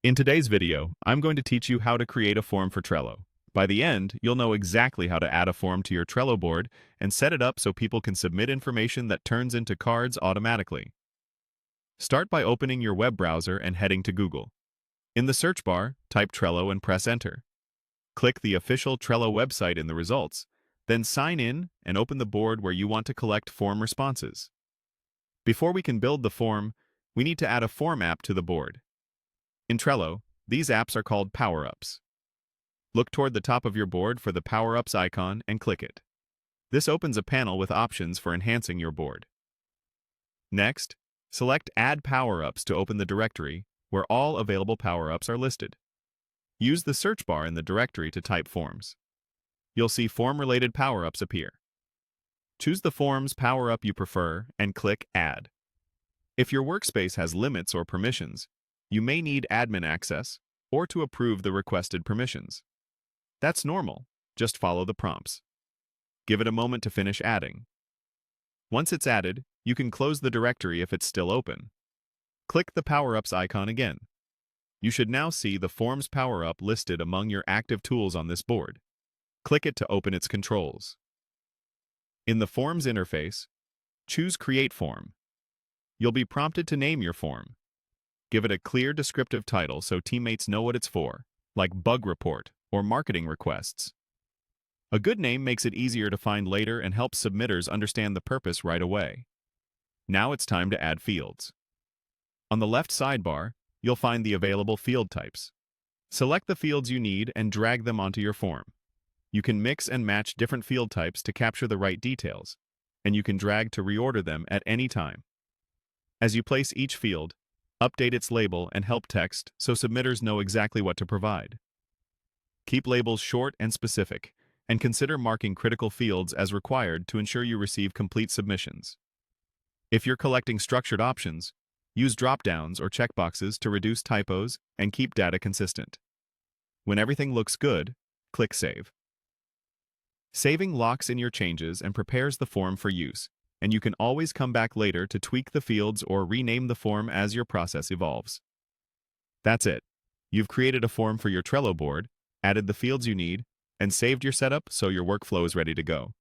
In today's video, I'm going to teach you how to create a form for Trello. By the end, you'll know exactly how to add a form to your Trello board and set it up so people can submit information that turns into cards automatically. Start by opening your web browser and heading to Google. In the search bar, type Trello and press Enter. Click the official Trello website in the results, then sign in and open the board where you want to collect form responses. Before we can build the form, we need to add a form app to the board. In Trello, these apps are called power-ups. Look toward the top of your board for the power-ups icon and click it. This opens a panel with options for enhancing your board. Next, select Add Power-ups to open the directory where all available power-ups are listed. Use the search bar in the directory to type forms. You'll see form-related power-ups appear. Choose the form's power-up you prefer and click Add. If your workspace has limits or permissions, you may need admin access or to approve the requested permissions. That's normal. Just follow the prompts. Give it a moment to finish adding. Once it's added, you can close the directory if it's still open. Click the Power-Ups icon again. You should now see the Forms Power-Up listed among your active tools on this board. Click it to open its controls. In the Forms interface, choose Create Form. You'll be prompted to name your form. Give it a clear descriptive title so teammates know what it's for, like Bug Report or Marketing Requests. A good name makes it easier to find later and helps submitters understand the purpose right away. Now it's time to add fields. On the left sidebar, you'll find the available field types. Select the fields you need and drag them onto your form. You can mix and match different field types to capture the right details, and you can drag to reorder them at any time. As you place each field, update its label and help text so submitters know exactly what to provide. Keep labels short and specific, and consider marking critical fields as required to ensure you receive complete submissions. If you're collecting structured options, use drop-downs or checkboxes to reduce typos and keep data consistent. When everything looks good, click Save. Saving locks in your changes and prepares the form for use, and you can always come back later to tweak the fields or rename the form as your process evolves. That's it. You've created a form for your Trello board, added the fields you need, and saved your setup so your workflow is ready to go.